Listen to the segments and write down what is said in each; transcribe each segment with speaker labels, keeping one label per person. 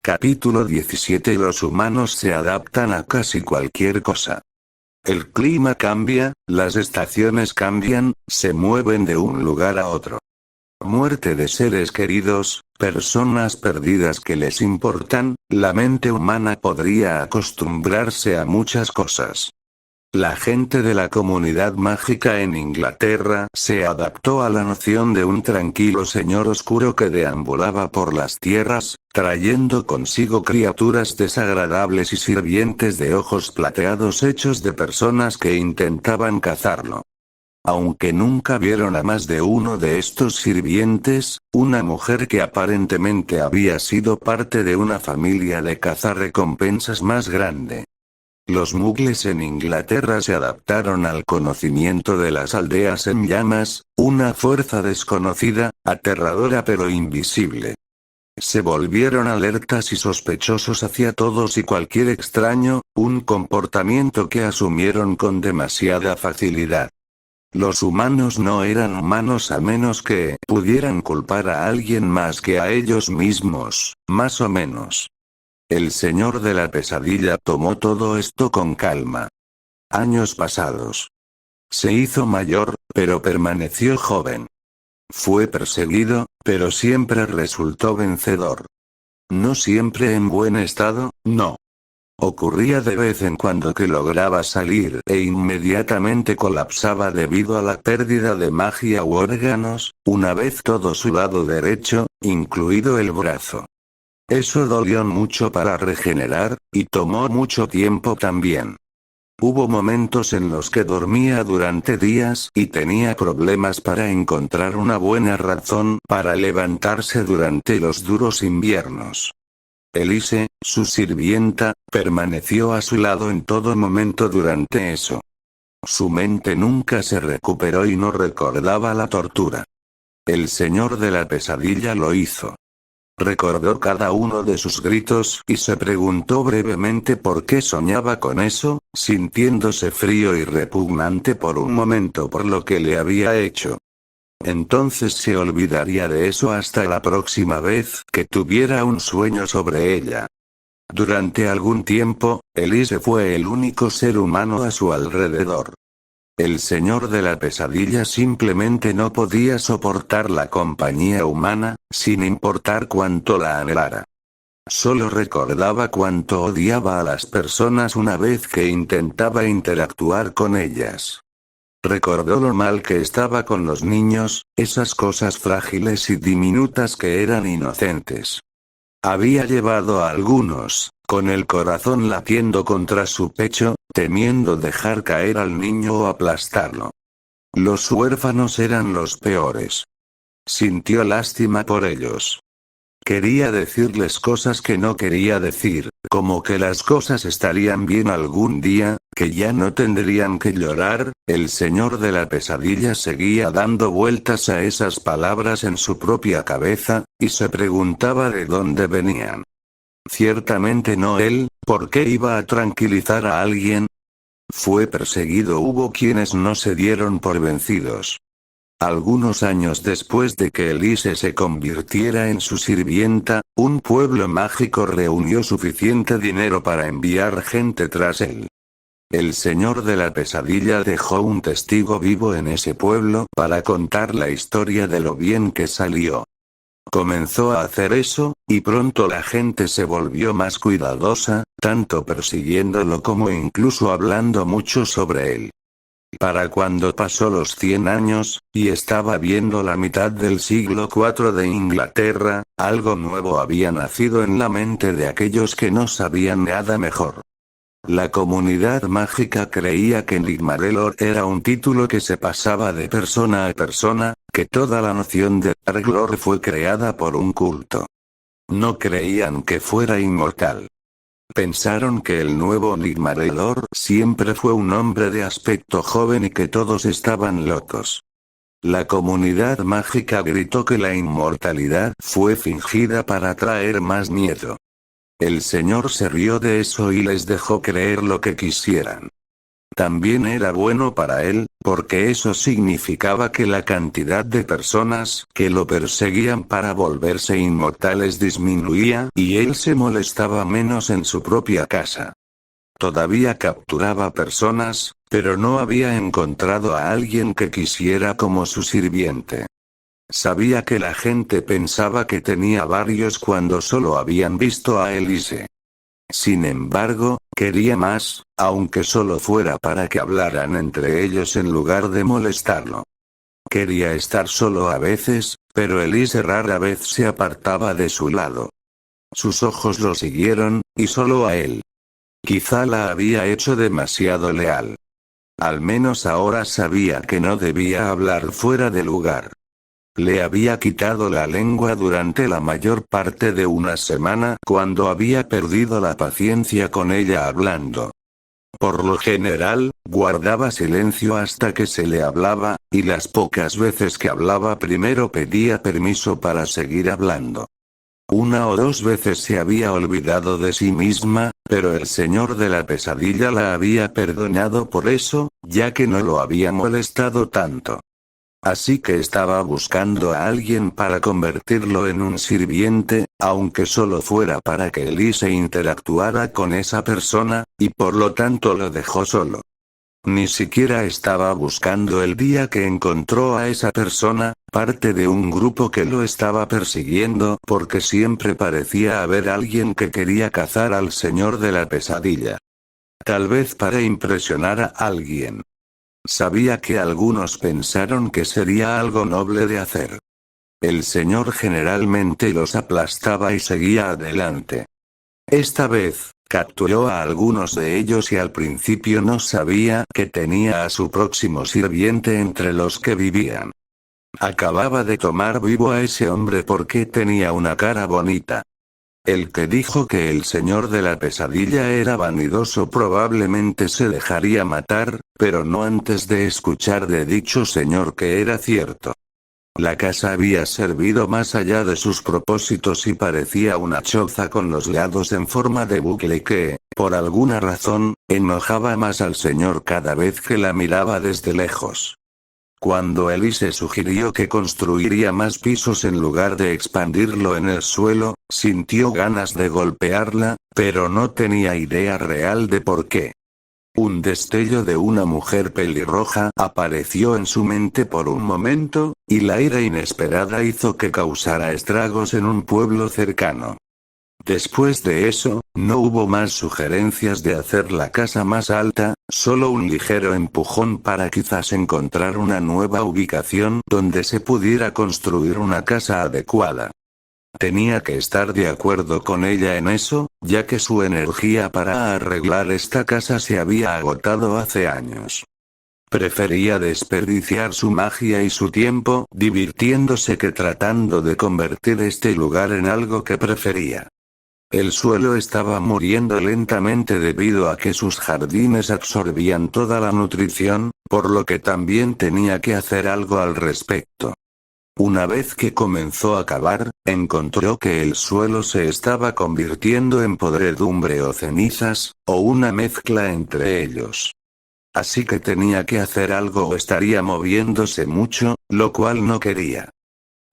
Speaker 1: Capítulo 17. Los humanos se adaptan a casi cualquier cosa. El clima cambia, las estaciones cambian, se mueven de un lugar a otro. Muerte de seres queridos, personas perdidas que les importan, la mente humana podría acostumbrarse a muchas cosas. La gente de la comunidad mágica en Inglaterra se adaptó a la noción de un tranquilo señor oscuro que deambulaba por las tierras, trayendo consigo criaturas desagradables y sirvientes de ojos plateados hechos de personas que intentaban cazarlo. Aunque nunca vieron a más de uno de estos sirvientes, una mujer que aparentemente había sido parte de una familia de cazarrecompensas más grande. Los muggles en Inglaterra se adaptaron al conocimiento de las aldeas en llamas, una fuerza desconocida, aterradora pero invisible. Se volvieron alertas y sospechosos hacia todos y cualquier extraño, un comportamiento que asumieron con demasiada facilidad. Los humanos no eran humanos a menos que pudieran culpar a alguien más que a ellos mismos, más o menos. El señor de la pesadilla tomó todo esto con calma. Años pasados. Se hizo mayor, pero permaneció joven. Fue perseguido, pero siempre resultó vencedor. No siempre en buen estado, no. Ocurría de vez en cuando que lograba salir e inmediatamente colapsaba debido a la pérdida de magia u órganos, una vez todo su lado derecho, incluido el brazo. Eso dolió mucho para regenerar, y tomó mucho tiempo también. Hubo momentos en los que dormía durante días y tenía problemas para encontrar una buena razón para levantarse durante los duros inviernos. Elise, su sirvienta, permaneció a su lado en todo momento durante eso. Su mente nunca se recuperó y no recordaba la tortura. El señor de la pesadilla lo hizo. Recordó cada uno de sus gritos y se preguntó brevemente por qué soñaba con eso, sintiéndose frío y repugnante por un momento por lo que le había hecho. Entonces se olvidaría de eso hasta la próxima vez que tuviera un sueño sobre ella. Durante algún tiempo, Elise fue el único ser humano a su alrededor. El señor de la pesadilla simplemente no podía soportar la compañía humana, sin importar cuánto la anhelara. Solo recordaba cuánto odiaba a las personas una vez que intentaba interactuar con ellas. Recordó lo mal que estaba con los niños, esas cosas frágiles y diminutas que eran inocentes. Había llevado a algunos, con el corazón latiendo contra su pecho, temiendo dejar caer al niño o aplastarlo. Los huérfanos eran los peores. Sintió lástima por ellos. Quería decirles cosas que no quería decir, como que las cosas estarían bien algún día, que ya no tendrían que llorar. El señor de la pesadilla seguía dando vueltas a esas palabras en su propia cabeza, y se preguntaba de dónde venían. Ciertamente no él, ¿por qué iba a tranquilizar a alguien? Fue perseguido. Hubo quienes no se dieron por vencidos. Algunos años después de que Elise se convirtiera en su sirvienta, un pueblo mágico reunió suficiente dinero para enviar gente tras él. El señor de la pesadilla dejó un testigo vivo en ese pueblo para contar la historia de lo bien que salió. Comenzó a hacer eso, y pronto la gente se volvió más cuidadosa, tanto persiguiéndolo como incluso hablando mucho sobre él. Para cuando pasó los 100 años, y estaba viendo la mitad del siglo IV de Inglaterra, algo nuevo había nacido en la mente de aquellos que no sabían nada mejor. La comunidad mágica creía que Ligmarelor era un título que se pasaba de persona a persona, que toda la noción de Darklor fue creada por un culto. No creían que fuera inmortal. Pensaron que el nuevo Ligmarelor siempre fue un hombre de aspecto joven y que todos estaban locos. La comunidad mágica gritó que la inmortalidad fue fingida para atraer más miedo. El señor se rió de eso y les dejó creer lo que quisieran. también era bueno para él, porque eso significaba que la cantidad de personas que lo perseguían para volverse inmortales disminuía y él se molestaba menos en su propia casa. Todavía capturaba personas, pero no había encontrado a alguien que quisiera como su sirviente. Sabía que la gente pensaba que tenía varios cuando solo habían visto a Elise. Sin embargo, quería más, aunque solo fuera para que hablaran entre ellos en lugar de molestarlo. Quería estar solo a veces, pero Elise rara vez se apartaba de su lado. Sus ojos lo siguieron, y solo a él. Quizá la había hecho demasiado leal. Al menos ahora sabía que no debía hablar fuera de lugar. Le había quitado la lengua durante la mayor parte de una semana cuando había perdido la paciencia con ella hablando. Por lo general, guardaba silencio hasta que se le hablaba, y las pocas veces que hablaba primero pedía permiso para seguir hablando. Una o dos veces se había olvidado de sí misma, pero el señor de la pesadilla la había perdonado por eso, ya que no lo había molestado tanto. Así que estaba buscando a alguien para convertirlo en un sirviente, aunque solo fuera para que Elise interactuara con esa persona, y por lo tanto lo dejó solo. Ni siquiera estaba buscando el día que encontró a esa persona, parte de un grupo que lo estaba persiguiendo porque siempre parecía haber alguien que quería cazar al señor de la pesadilla. Tal vez para impresionar a alguien. Sabía que algunos pensaron que sería algo noble de hacer. El señor generalmente los aplastaba y seguía adelante. Esta vez, capturó a algunos de ellos y al principio no sabía que tenía a su próximo sirviente entre los que vivían. Acababa de tomar vivo a ese hombre porque tenía una cara bonita. El que dijo que el señor de la pesadilla era vanidoso probablemente se dejaría matar, pero no antes de escuchar de dicho señor que era cierto. La casa había servido más allá de sus propósitos y parecía una choza con los lados en forma de bucle que, por alguna razón, enojaba más al señor cada vez que la miraba desde lejos. Cuando Elise sugirió que construiría más pisos en lugar de expandirlo en el suelo, sintió ganas de golpearla, pero no tenía idea real de por qué. Un destello de una mujer pelirroja apareció en su mente por un momento, y la ira inesperada hizo que causara estragos en un pueblo cercano. Después de eso, no hubo más sugerencias de hacer la casa más alta, solo un ligero empujón para quizás encontrar una nueva ubicación donde se pudiera construir una casa adecuada. Tenía que estar de acuerdo con ella en eso, ya que su energía para arreglar esta casa se había agotado hace años. Prefería desperdiciar su magia y su tiempo divirtiéndose que tratando de convertir este lugar en algo que prefería. El suelo estaba muriendo lentamente debido a que sus jardines absorbían toda la nutrición, por lo que también tenía que hacer algo al respecto. Una vez que comenzó a cavar, encontró que el suelo se estaba convirtiendo en podredumbre o cenizas, o una mezcla entre ellos. Así que tenía que hacer algo o estaría moviéndose mucho, lo cual no quería.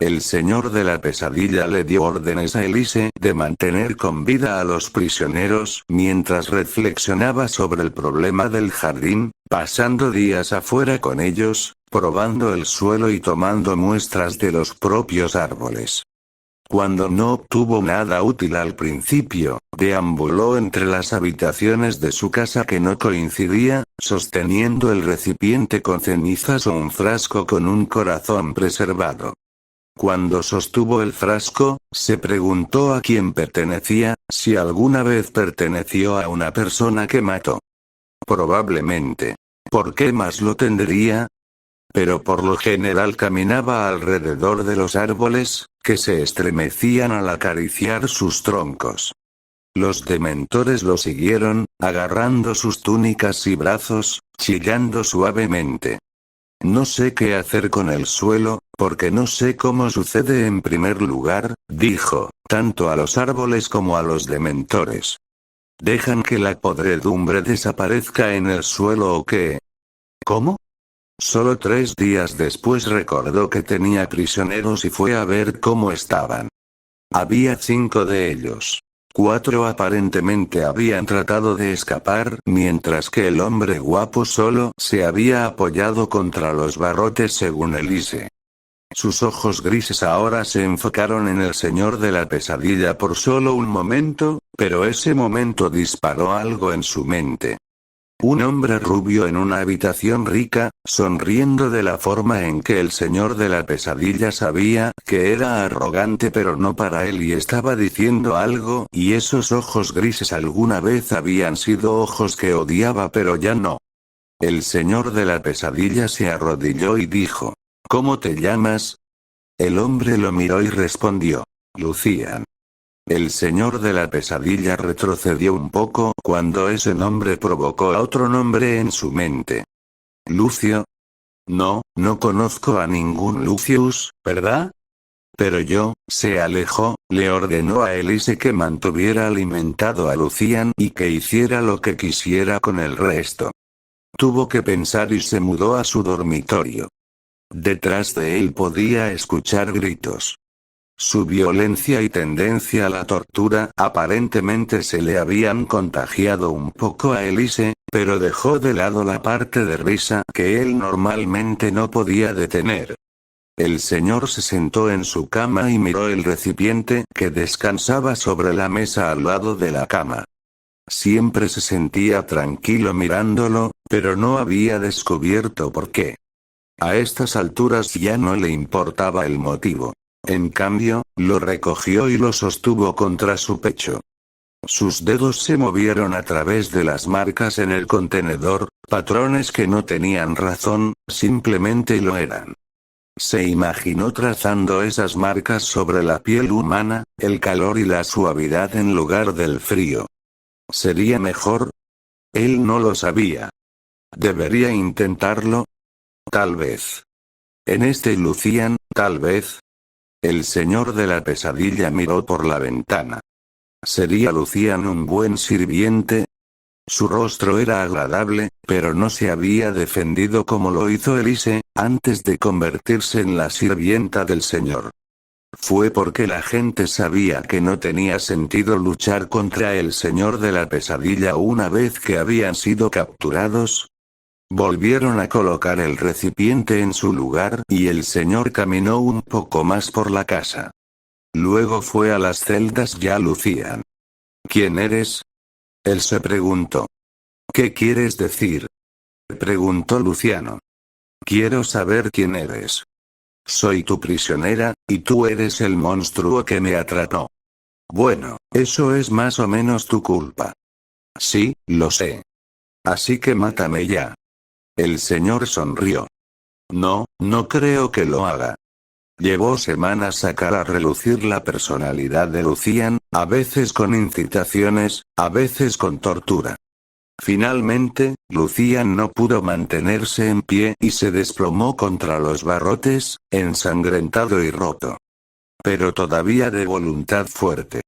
Speaker 1: El señor de la pesadilla le dio órdenes a Elise de mantener con vida a los prisioneros mientras reflexionaba sobre el problema del jardín, pasando días afuera con ellos, probando el suelo y tomando muestras de los propios árboles. Cuando no obtuvo nada útil al principio, deambuló entre las habitaciones de su casa que no coincidía, sosteniendo el recipiente con cenizas o un frasco con un corazón preservado. Cuando sostuvo el frasco, se preguntó a quién pertenecía, si alguna vez perteneció a una persona que mató. Probablemente. ¿Por qué más lo tendría? Pero por lo general caminaba alrededor de los árboles, que se estremecían al acariciar sus troncos. Los dementores lo siguieron, agarrando sus túnicas y brazos, chillando suavemente. No sé qué hacer con el suelo, porque no sé cómo sucede en primer lugar, dijo, tanto a los árboles como a los dementores. ¿Dejan que la podredumbre desaparezca en el suelo o qué? ¿Cómo? Solo 3 días después recordó que tenía prisioneros y fue a ver cómo estaban. Había 5 de ellos. 4 aparentemente habían tratado de escapar, mientras que el hombre guapo solo se había apoyado contra los barrotes según Elise. Sus ojos grises ahora se enfocaron en el señor de la pesadilla por solo un momento, pero ese momento disparó algo en su mente. Un hombre rubio en una habitación rica, sonriendo de la forma en que el señor de la pesadilla sabía que era arrogante pero no para él y estaba diciendo algo, y esos ojos grises alguna vez habían sido ojos que odiaba pero ya no. El señor de la pesadilla se arrodilló y dijo: ¿Cómo te llamas? El hombre lo miró y respondió: Lucian. El señor de la pesadilla retrocedió un poco cuando ese nombre provocó a otro nombre en su mente. ¿Lucio? No, no conozco a ningún Lucius, ¿verdad? Pero yo, se alejó, le ordenó a Elise que mantuviera alimentado a Lucian y que hiciera lo que quisiera con el resto. Tuvo que pensar y se mudó a su dormitorio. Detrás de él podía escuchar gritos. Su violencia y tendencia a la tortura aparentemente se le habían contagiado un poco a Elise, pero dejó de lado la parte de risa que él normalmente no podía detener. El señor se sentó en su cama y miró el recipiente que descansaba sobre la mesa al lado de la cama. Siempre se sentía tranquilo mirándolo, pero no había descubierto por qué. A estas alturas ya no le importaba el motivo. En cambio, lo recogió y lo sostuvo contra su pecho. Sus dedos se movieron a través de las marcas en el contenedor, patrones que no tenían razón, simplemente lo eran. Se imaginó trazando esas marcas sobre la piel humana, el calor y la suavidad en lugar del frío. ¿Sería mejor? Él no lo sabía. ¿Debería intentarlo? Tal vez. En este Lucian, tal vez. El señor de la pesadilla miró por la ventana. ¿Sería Lucian un buen sirviente? Su rostro era agradable, pero no se había defendido como lo hizo Elise, antes de convertirse en la sirvienta del señor. ¿Fue porque la gente sabía que no tenía sentido luchar contra el señor de la pesadilla una vez que habían sido capturados? Volvieron a colocar el recipiente en su lugar y el señor caminó un poco más por la casa. Luego fue a las celdas. Ya Lucian. ¿Quién eres? Él se preguntó. ¿Qué quieres decir? Preguntó Luciano. Quiero saber quién eres. Soy tu prisionera, y tú eres el monstruo que me atrapó. Bueno, eso es más o menos tu culpa. Sí, lo sé. Así que mátame ya. El señor sonrió. No, no creo que lo haga. Llevó semanas sacar a relucir la personalidad de Lucian, a veces con incitaciones, a veces con tortura. Finalmente, Lucian no pudo mantenerse en pie y se desplomó contra los barrotes, ensangrentado y roto. Pero todavía de voluntad fuerte.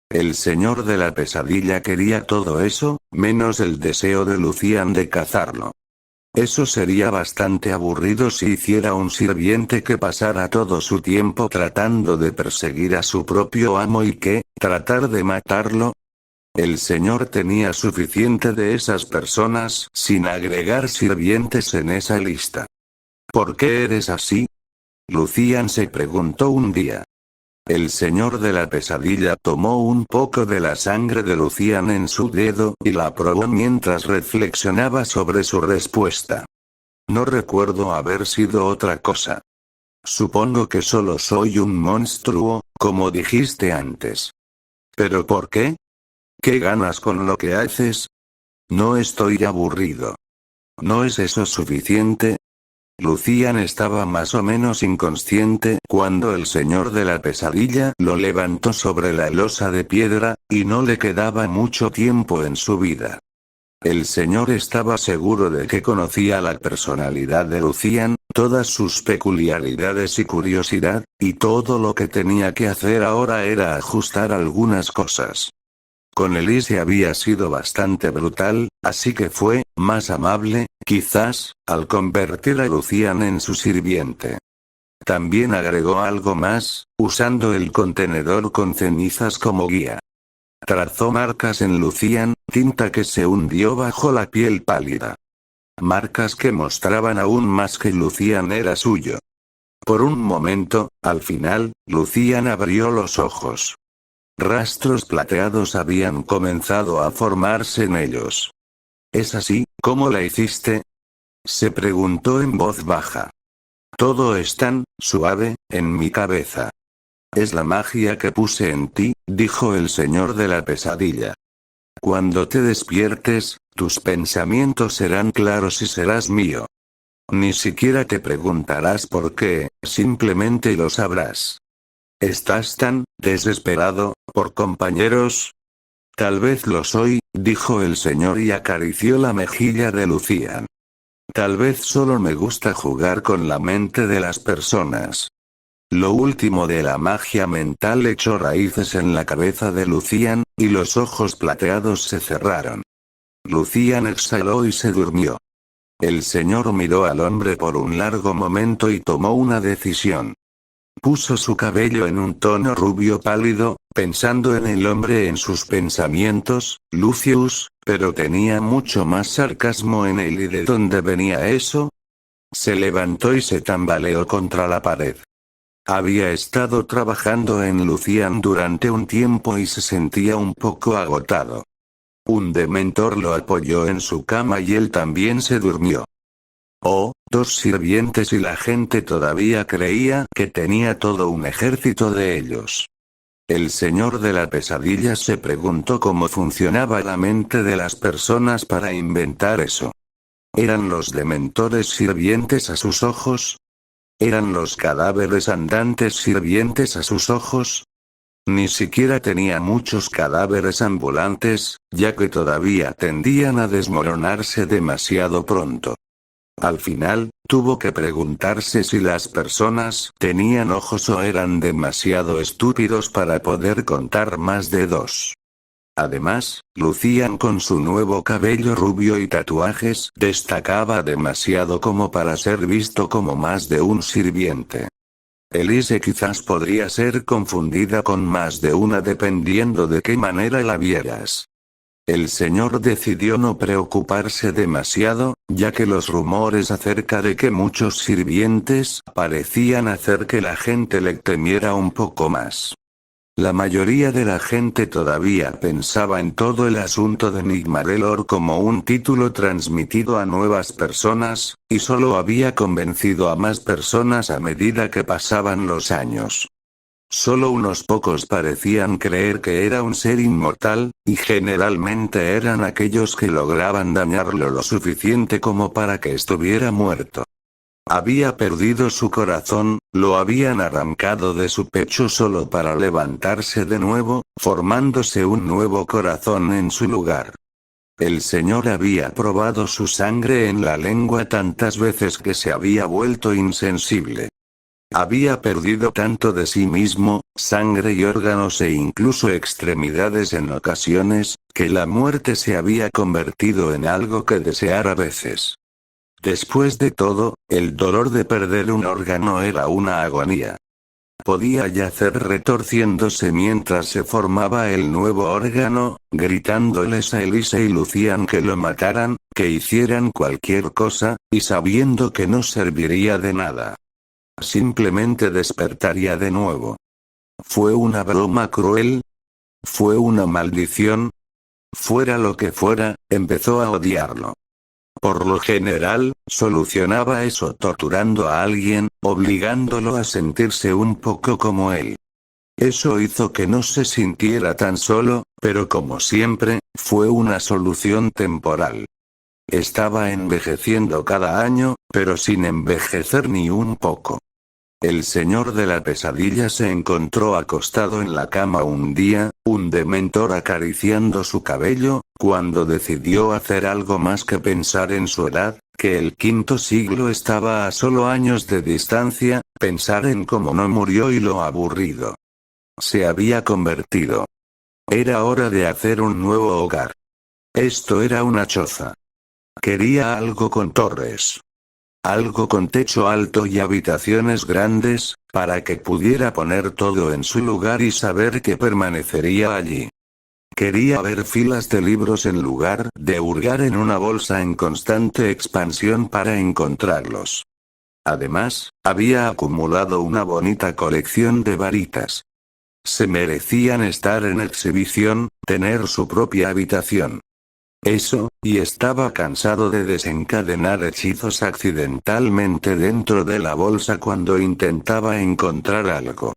Speaker 1: El señor de la pesadilla quería todo eso, menos el deseo de Lucian de cazarlo. Eso sería bastante aburrido si hiciera un sirviente que pasara todo su tiempo tratando de perseguir a su propio amo y que, tratar de matarlo. El señor tenía suficiente de esas personas sin agregar sirvientes en esa lista. ¿Por qué eres así? Lucian se preguntó un día. El señor de la pesadilla tomó un poco de la sangre de Lucian en su dedo y la probó mientras reflexionaba sobre su respuesta. No recuerdo haber sido otra cosa. Supongo que solo soy un monstruo, como dijiste antes. ¿Pero por qué? ¿Qué ganas con lo que haces? No estoy aburrido. ¿No es eso suficiente? Lucian estaba más o menos inconsciente cuando el señor de la pesadilla lo levantó sobre la losa de piedra, y no le quedaba mucho tiempo en su vida. El señor estaba seguro de que conocía la personalidad de Lucian, todas sus peculiaridades y curiosidad, y todo lo que tenía que hacer ahora era ajustar algunas cosas. Con Elise había sido bastante brutal, así que fue más amable, quizás, al convertir a Lucian en su sirviente. También agregó algo más, usando el contenedor con cenizas como guía. Trazó marcas en Lucian, tinta que se hundió bajo la piel pálida. Marcas que mostraban aún más que Lucian era suyo. Por un momento, al final, Lucian abrió los ojos. Rastros plateados habían comenzado a formarse en ellos. ¿Es así, cómo la hiciste? Se preguntó en voz baja. Todo es tan suave en mi cabeza. Es la magia que puse en ti, dijo el señor de la pesadilla. Cuando te despiertes, tus pensamientos serán claros y serás mío. Ni siquiera te preguntarás por qué, simplemente lo sabrás. ¿Estás tan desesperado por compañeros? Tal vez lo soy, dijo el señor y acarició la mejilla de Lucian. Tal vez solo me gusta jugar con la mente de las personas. Lo último de la magia mental echó raíces en la cabeza de Lucian, y los ojos plateados se cerraron. Lucian exhaló y se durmió. El señor miró al hombre por un largo momento y tomó una decisión. Puso su cabello en un tono rubio pálido, pensando en el hombre en sus pensamientos, Lucius, pero tenía mucho más sarcasmo en él. ¿Y de dónde venía eso? Se levantó y se tambaleó contra la pared. Había estado trabajando en Lucian durante un tiempo y se sentía un poco agotado. Un dementor lo apoyó en su cama y él también se durmió. Oh, 2 sirvientes y la gente todavía creía que tenía todo un ejército de ellos. El señor de la pesadilla se preguntó cómo funcionaba la mente de las personas para inventar eso. ¿Eran los dementores sirvientes a sus ojos? ¿Eran los cadáveres andantes sirvientes a sus ojos? Ni siquiera tenía muchos cadáveres ambulantes, ya que todavía tendían a desmoronarse demasiado pronto. Al final, tuvo que preguntarse si las personas tenían ojos o eran demasiado estúpidos para poder contar más de 2. Además, Lucian con su nuevo cabello rubio y tatuajes destacaba demasiado como para ser visto como más de un sirviente. Elise quizás podría ser confundida con más de una dependiendo de qué manera la vieras. El señor decidió no preocuparse demasiado, ya que los rumores acerca de que muchos sirvientes parecían hacer que la gente le temiera un poco más. La mayoría de la gente todavía pensaba en todo el asunto de Nigmarelor como un título transmitido a nuevas personas, y solo había convencido a más personas a medida que pasaban los años. Solo unos pocos parecían creer que era un ser inmortal, y generalmente eran aquellos que lograban dañarlo lo suficiente como para que estuviera muerto. Había perdido su corazón, lo habían arrancado de su pecho solo para levantarse de nuevo, formándose un nuevo corazón en su lugar. El señor había probado su sangre en la lengua tantas veces que se había vuelto insensible. Había perdido tanto de sí mismo, sangre y órganos e incluso extremidades en ocasiones, que la muerte se había convertido en algo que desear a veces. Después de todo, el dolor de perder un órgano era una agonía. Podía yacer retorciéndose mientras se formaba el nuevo órgano, gritándoles a Elise y Lucian que lo mataran, que hicieran cualquier cosa, y sabiendo que no serviría de nada. Simplemente despertaría de nuevo. ¿Fue una broma cruel? ¿Fue una maldición? Fuera lo que fuera, empezó a odiarlo. Por lo general, solucionaba eso torturando a alguien, obligándolo a sentirse un poco como él. Eso hizo que no se sintiera tan solo, pero como siempre, fue una solución temporal. Estaba envejeciendo cada año, pero sin envejecer ni un poco. El señor de la pesadilla se encontró acostado en la cama un día, un dementor acariciando su cabello, cuando decidió hacer algo más que pensar en su edad, que el 5.º siglo estaba a solo años de distancia, pensar en cómo no murió y lo aburrido se había convertido. Era hora de hacer un nuevo hogar. Esto era una choza. Quería algo con torres. Algo con techo alto y habitaciones grandes, para que pudiera poner todo en su lugar y saber que permanecería allí. Quería ver filas de libros en lugar de hurgar en una bolsa en constante expansión para encontrarlos. Además, había acumulado una bonita colección de varitas. Se merecían estar en exhibición, tener su propia habitación. Eso, y estaba cansado de desencadenar hechizos accidentalmente dentro de la bolsa cuando intentaba encontrar algo.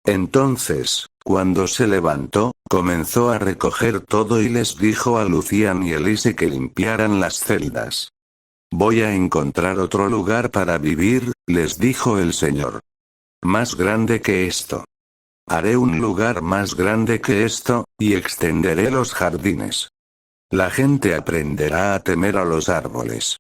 Speaker 1: Entonces, cuando se levantó, comenzó a recoger todo y les dijo a Lucian y Elise que limpiaran las celdas. Voy a encontrar otro lugar para vivir, les dijo el señor. Más grande que esto. Haré un lugar más grande que esto, y extenderé los jardines. La gente aprenderá a temer a los árboles.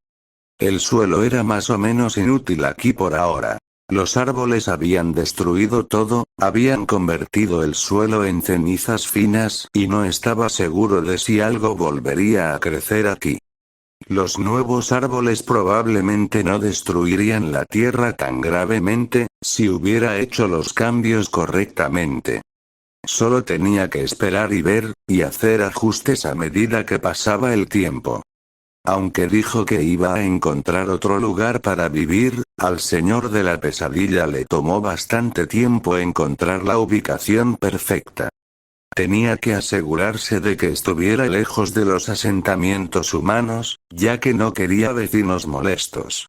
Speaker 1: El suelo era más o menos inútil aquí por ahora. Los árboles habían destruido todo, habían convertido el suelo en cenizas finas y no estaba seguro de si algo volvería a crecer aquí. Los nuevos árboles probablemente no destruirían la tierra tan gravemente, si hubiera hecho los cambios correctamente. Solo tenía que esperar y ver, y hacer ajustes a medida que pasaba el tiempo. Aunque dijo que iba a encontrar otro lugar para vivir, al señor de la pesadilla le tomó bastante tiempo encontrar la ubicación perfecta. Tenía que asegurarse de que estuviera lejos de los asentamientos humanos, ya que no quería vecinos molestos.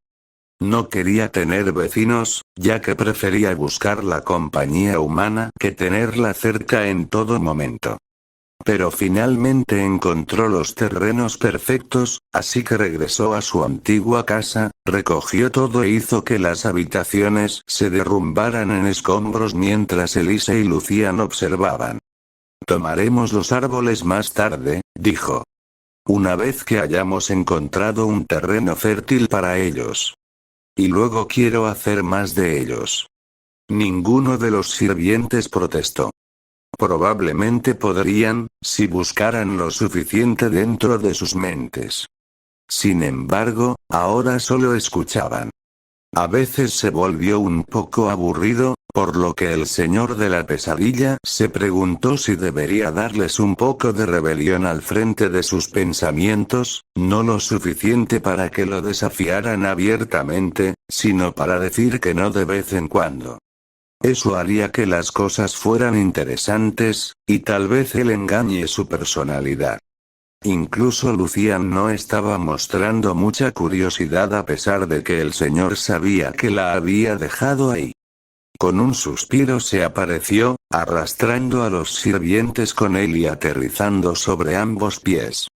Speaker 1: No quería tener vecinos, ya que prefería buscar la compañía humana que tenerla cerca en todo momento. Pero finalmente encontró los terrenos perfectos, así que regresó a su antigua casa, recogió todo e hizo que las habitaciones se derrumbaran en escombros mientras Elise y Lucian observaban. Tomaremos los árboles más tarde, dijo. Una vez que hayamos encontrado un terreno fértil para ellos. Y luego quiero hacer más de ellos. Ninguno de los sirvientes protestó. Probablemente podrían, si buscaran lo suficiente dentro de sus mentes. Sin embargo, ahora solo escuchaban. A veces se volvió un poco aburrido, por lo que el señor de la pesadilla se preguntó si debería darles un poco de rebelión al frente de sus pensamientos, no lo suficiente para que lo desafiaran abiertamente, sino para decir que no de vez en cuando. Eso haría que las cosas fueran interesantes, y tal vez él engañe su personalidad. Incluso Lucian no estaba mostrando mucha curiosidad a pesar de que el señor sabía que la había dejado ahí. Con un suspiro se apareció, arrastrando a los sirvientes con él y aterrizando sobre ambos pies.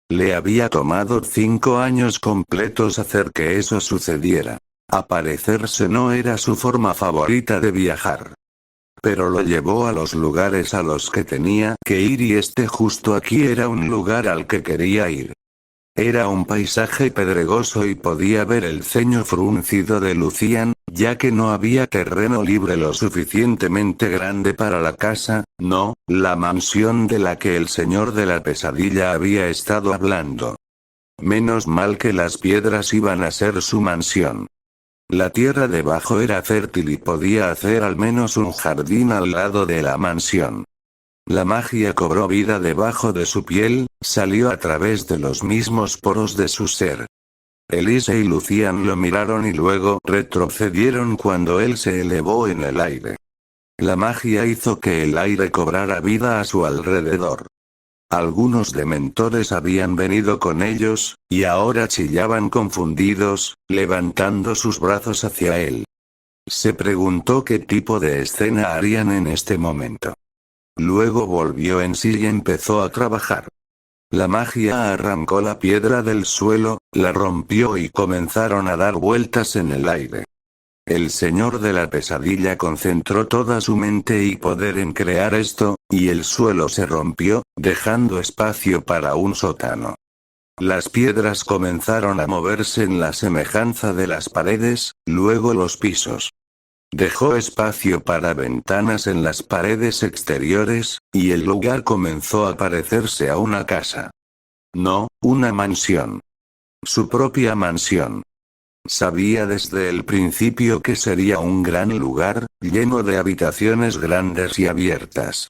Speaker 1: Le había tomado 5 años completos hacer que eso sucediera. Aparecerse no era su forma favorita de viajar. Pero lo llevó a los lugares a los que tenía que ir y justo aquí era un lugar al que quería ir. Era un paisaje pedregoso y podía ver el ceño fruncido de Lucian, ya que no había terreno libre lo suficientemente grande para la casa, no, la mansión de la que el señor de la pesadilla había estado hablando. Menos mal que las piedras iban a ser su mansión. La tierra debajo era fértil y podía hacer al menos un jardín al lado de la mansión. La magia cobró vida debajo de su piel, salió a través de los mismos poros de su ser. Elise y Lucian lo miraron y luego retrocedieron cuando él se elevó en el aire. La magia hizo que el aire cobrara vida a su alrededor. Algunos dementores habían venido con ellos, y ahora chillaban confundidos, levantando sus brazos hacia él. Se preguntó qué tipo de escena harían en este momento. Luego volvió en sí y empezó a trabajar. La magia arrancó la piedra del suelo, la rompió y comenzaron a dar vueltas en el aire. El señor de la pesadilla concentró toda su mente y poder en crear esto, y el suelo se rompió, dejando espacio para un sótano. Las piedras comenzaron a moverse en la semejanza de las paredes, luego los pisos. Dejó espacio para ventanas en las paredes exteriores, y el lugar comenzó a parecerse a una casa. No, una mansión. Su propia mansión. Sabía desde el principio que sería un gran lugar, lleno de habitaciones grandes y abiertas.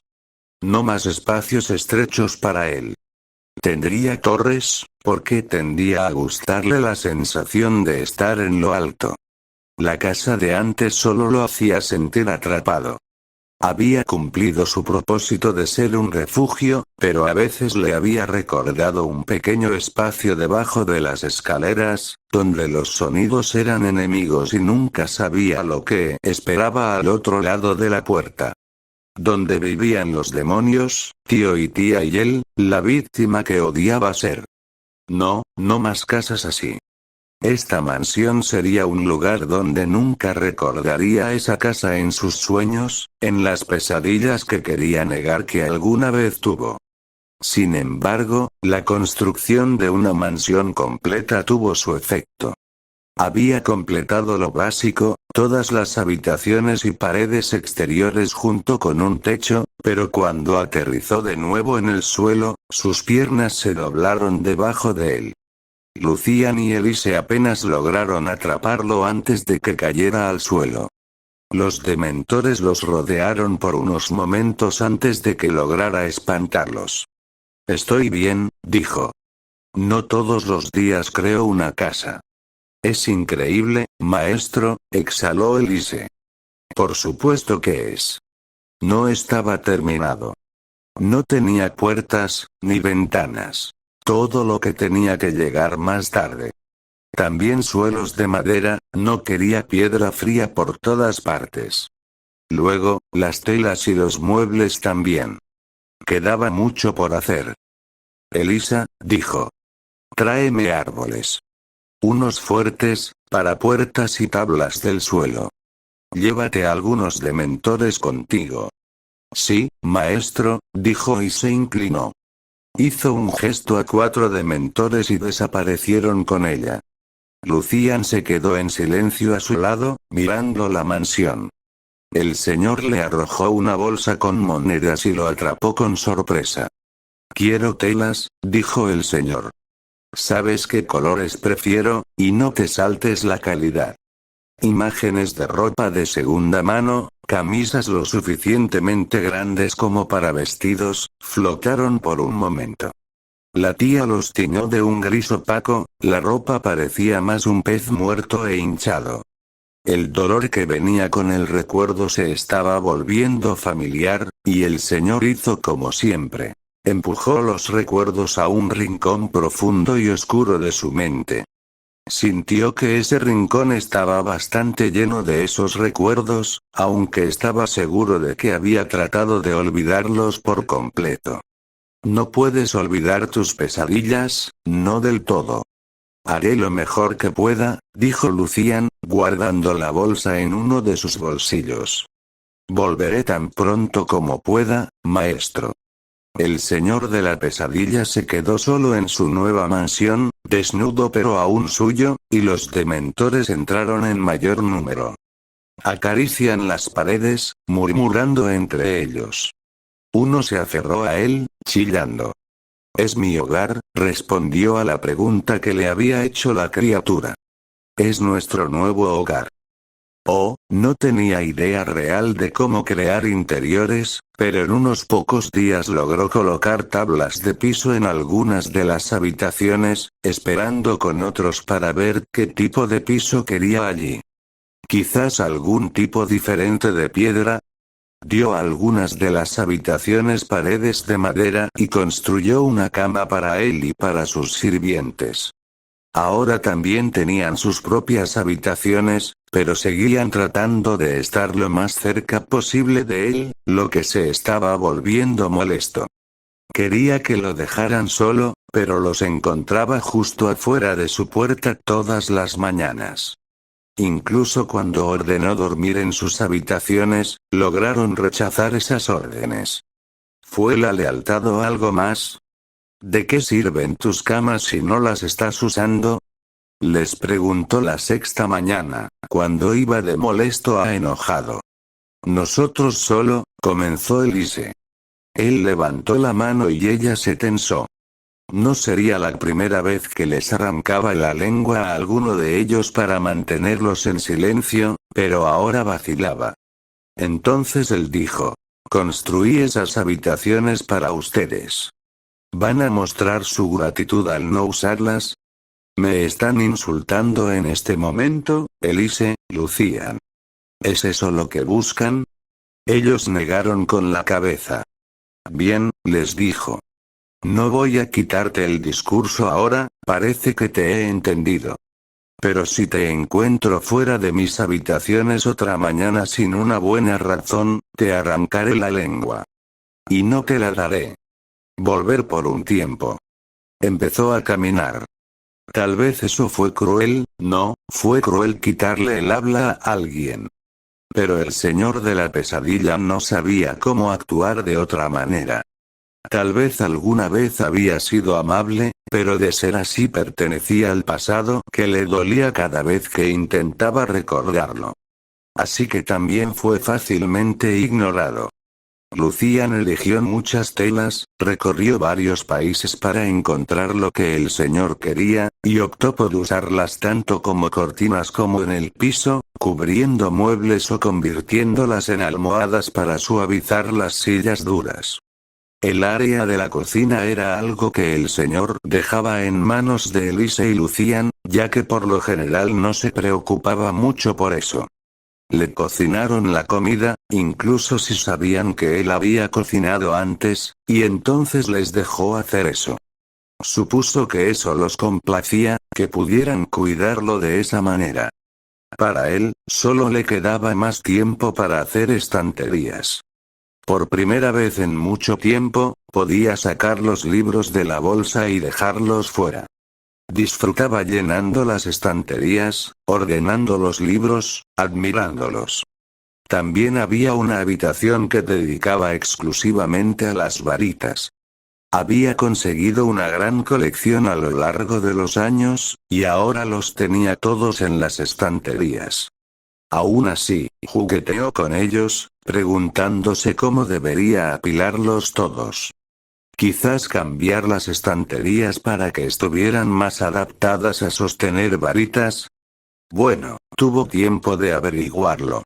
Speaker 1: No más espacios estrechos para él. Tendría torres, porque tendía a gustarle la sensación de estar en lo alto. La casa de antes solo lo hacía sentir atrapado. Había cumplido su propósito de ser un refugio, pero a veces le había recordado un pequeño espacio debajo de las escaleras, donde los sonidos eran enemigos y nunca sabía lo que esperaba al otro lado de la puerta. Donde vivían los demonios, tío y tía y él, la víctima que odiaba ser. No, no más casas así. Esta mansión sería un lugar donde nunca recordaría esa casa en sus sueños, en las pesadillas que quería negar que alguna vez tuvo. Sin embargo, la construcción de una mansión completa tuvo su efecto. Había completado lo básico, todas las habitaciones y paredes exteriores junto con un techo, pero cuando aterrizó de nuevo en el suelo, sus piernas se doblaron debajo de él. Lucian y Elise apenas lograron atraparlo antes de que cayera al suelo. Los dementores los rodearon por unos momentos antes de que lograra espantarlos. Estoy bien, dijo. No todos los días creo una casa. Es increíble, maestro, exhaló Elise. Por supuesto que es. No estaba terminado. No tenía puertas, ni ventanas. Todo lo que tenía que llegar más tarde. También suelos de madera, no quería piedra fría por todas partes. Luego, las telas y los muebles también. Quedaba mucho por hacer. Elisa, dijo. Tráeme árboles. Unos fuertes, para puertas y tablas del suelo. Llévate algunos dementores contigo. Sí, maestro, dijo y se inclinó. Hizo un gesto a 4 dementores y desaparecieron con ella. Lucian se quedó en silencio a su lado, mirando la mansión. El señor le arrojó una bolsa con monedas y lo atrapó con sorpresa. Quiero telas, dijo el señor. Sabes qué colores prefiero, y no te saltes la calidad. Imágenes de ropa de segunda mano, camisas lo suficientemente grandes como para vestidos, flotaron por un momento. La tía los tiñó de un gris opaco, la ropa parecía más un pez muerto e hinchado. El dolor que venía con el recuerdo se estaba volviendo familiar, y el señor hizo como siempre. Empujó los recuerdos a un rincón profundo y oscuro de su mente. Sintió que ese rincón estaba bastante lleno de esos recuerdos, aunque estaba seguro de que había tratado de olvidarlos por completo. No puedes olvidar tus pesadillas, no del todo. Haré lo mejor que pueda, dijo Lucian, guardando la bolsa en uno de sus bolsillos. Volveré tan pronto como pueda, maestro. El señor de la pesadilla se quedó solo en su nueva mansión, desnudo pero aún suyo, y los dementores entraron en mayor número. Acarician las paredes, murmurando entre ellos. Uno se aferró a él, chillando. Es mi hogar, respondió a la pregunta que le había hecho la criatura. Es nuestro nuevo hogar. Oh, no tenía idea real de cómo crear interiores, pero en unos pocos días logró colocar tablas de piso en algunas de las habitaciones, esperando con otros para ver qué tipo de piso quería allí. Quizás algún tipo diferente de piedra. Dio a algunas de las habitaciones paredes de madera y construyó una cama para él y para sus sirvientes. Ahora también tenían sus propias habitaciones, pero seguían tratando de estar lo más cerca posible de él, lo que se estaba volviendo molesto. Quería que lo dejaran solo, pero los encontraba justo afuera de su puerta todas las mañanas. Incluso cuando ordenó dormir en sus habitaciones, lograron rechazar esas órdenes. ¿Fue la lealtad o algo más? ¿De qué sirven tus camas si no las estás usando? Les preguntó la sexta mañana, cuando iba de molesto a enojado. Nosotros solo, comenzó Elise. Él levantó la mano y ella se tensó. No sería la primera vez que les arrancaba la lengua a alguno de ellos para mantenerlos en silencio, pero ahora vacilaba. Entonces él dijo: construí esas habitaciones para ustedes. ¿Van a mostrar su gratitud al no usarlas? ¿Me están insultando en este momento, Elise, Lucian? ¿Es eso lo que buscan? Ellos negaron con la cabeza. Bien, les dijo. No voy a quitarte el discurso ahora, parece que te he entendido. Pero si te encuentro fuera de mis habitaciones otra mañana sin una buena razón, te arrancaré la lengua. Y no te la daré. Volver por un tiempo. Empezó a caminar. Tal vez eso fue cruel, no, fue cruel quitarle el habla a alguien. Pero el señor de la pesadilla no sabía cómo actuar de otra manera. Tal vez alguna vez había sido amable, pero de ser así pertenecía al pasado que le dolía cada vez que intentaba recordarlo. Así que también fue fácilmente ignorado. Lucian eligió muchas telas, recorrió varios países para encontrar lo que el señor quería, y optó por usarlas tanto como cortinas como en el piso, cubriendo muebles o convirtiéndolas en almohadas para suavizar las sillas duras. El área de la cocina era algo que el señor dejaba en manos de Elise y Lucian, ya que por lo general no se preocupaba mucho por eso. Le cocinaron la comida, incluso si sabían que él había cocinado antes, y entonces les dejó hacer eso. Supuso que eso los complacía, que pudieran cuidarlo de esa manera. Para él, solo le quedaba más tiempo para hacer estanterías. Por primera vez en mucho tiempo, podía sacar los libros de la bolsa y dejarlos fuera. Disfrutaba llenando las estanterías, ordenando los libros, admirándolos. También había una habitación que dedicaba exclusivamente a las varitas. Había conseguido una gran colección a lo largo de los años, y ahora los tenía todos en las estanterías. Aún así, jugueteó con ellos, preguntándose cómo debería apilarlos todos. Quizás cambiar las estanterías para que estuvieran más adaptadas a sostener varitas. Bueno, tuvo tiempo de averiguarlo.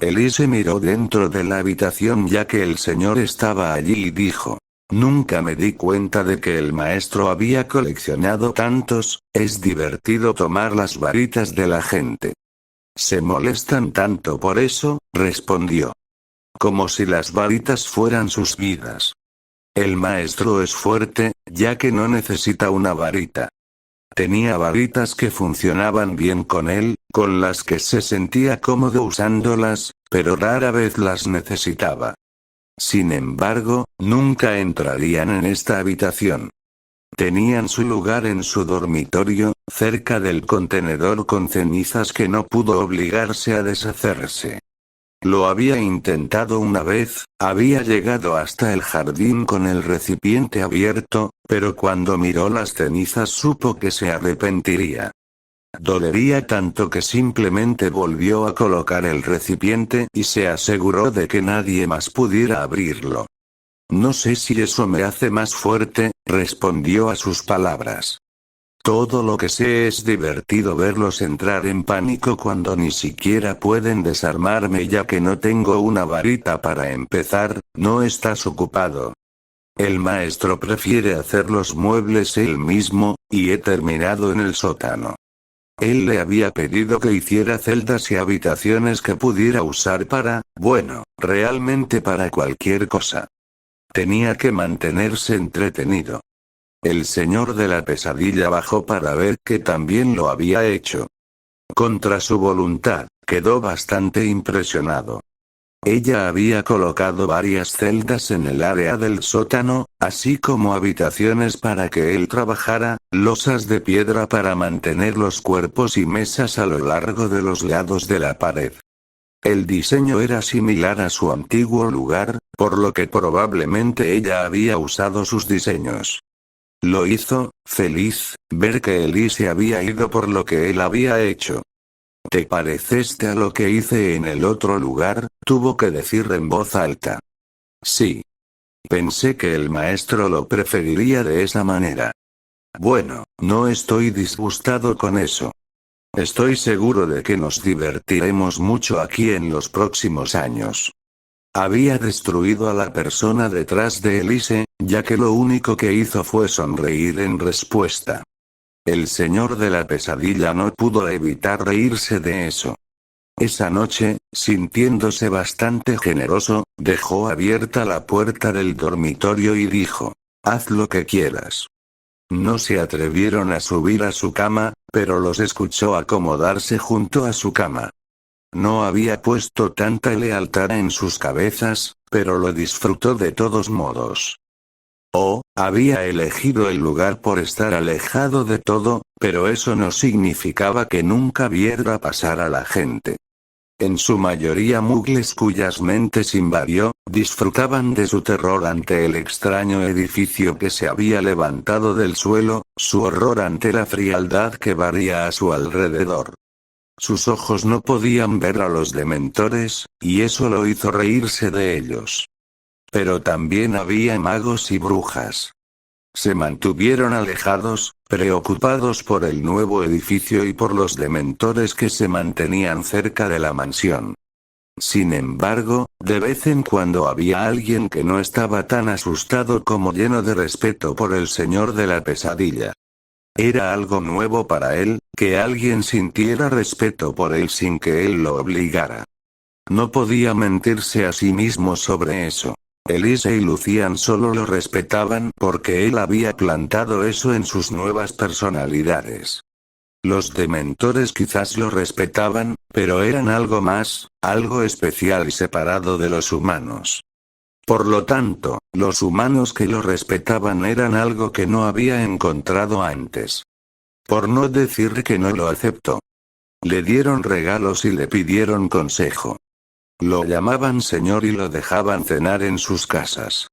Speaker 1: Elise miró dentro de la habitación ya que el señor estaba allí y dijo: nunca me di cuenta de que el maestro había coleccionado tantos, es divertido tomar las varitas de la gente. ¿Se molestan tanto por eso?, respondió. Como si las varitas fueran sus vidas. El maestro es fuerte, ya que no necesita una varita. Tenía varitas que funcionaban bien con él, con las que se sentía cómodo usándolas, pero rara vez las necesitaba. Sin embargo, nunca entrarían en esta habitación. Tenían su lugar en su dormitorio, cerca del contenedor con cenizas que no pudo obligarse a deshacerse. Lo había intentado una vez, había llegado hasta el jardín con el recipiente abierto, pero cuando miró las cenizas supo que se arrepentiría. Dolería tanto que simplemente volvió a colocar el recipiente y se aseguró de que nadie más pudiera abrirlo. No sé si eso me hace más fuerte, respondió a sus palabras. Todo lo que sé es divertido verlos entrar en pánico cuando ni siquiera pueden desarmarme ya que no tengo una varita para empezar. ¿No estás ocupado? El maestro prefiere hacer los muebles él mismo, y he terminado en el sótano. Él le había pedido que hiciera celdas y habitaciones que pudiera usar para, bueno, realmente para cualquier cosa. Tenía que mantenerse entretenido. El señor de la pesadilla bajó para ver que también lo había hecho. Contra su voluntad, quedó bastante impresionado. Ella había colocado varias celdas en el área del sótano, así como habitaciones para que él trabajara, losas de piedra para mantener los cuerpos y mesas a lo largo de los lados de la pared. El diseño era similar a su antiguo lugar, por lo que probablemente ella había usado sus diseños. Lo hizo, feliz, ver que Elise había ido por lo que él había hecho. ¿Te pareceste a lo que hice en el otro lugar?, tuvo que decir en voz alta. Sí. Pensé que el maestro lo preferiría de esa manera. Bueno, no estoy disgustado con eso. Estoy seguro de que nos divertiremos mucho aquí en los próximos años. Había destruido a la persona detrás de Elise, ya que lo único que hizo fue sonreír en respuesta. El señor de la pesadilla no pudo evitar reírse de eso. Esa noche, sintiéndose bastante generoso, dejó abierta la puerta del dormitorio y dijo: haz lo que quieras. No se atrevieron a subir a su cama, pero los escuchó acomodarse junto a su cama. No había puesto tanta lealtad en sus cabezas, pero lo disfrutó de todos modos. Había elegido el lugar por estar alejado de todo, pero eso no significaba que nunca viera pasar a la gente. En su mayoría mugles cuyas mentes invadió, disfrutaban de su terror ante el extraño edificio que se había levantado del suelo, su horror ante la frialdad que varía a su alrededor. Sus ojos no podían ver a los dementores, y eso lo hizo reírse de ellos. Pero también había magos y brujas. Se mantuvieron alejados, preocupados por el nuevo edificio y por los dementores que se mantenían cerca de la mansión. Sin embargo, de vez en cuando había alguien que no estaba tan asustado como lleno de respeto por el señor de la pesadilla. Era algo nuevo para él, que alguien sintiera respeto por él sin que él lo obligara. No podía mentirse a sí mismo sobre eso. Elise y Lucian solo lo respetaban porque él había plantado eso en sus nuevas personalidades. Los dementores quizás lo respetaban, pero eran algo más, algo especial y separado de los humanos. Por lo tanto, los humanos que lo respetaban eran algo que no había encontrado antes. Por no decir que no lo aceptó. Le dieron regalos y le pidieron consejo. Lo llamaban señor y lo dejaban cenar en sus casas.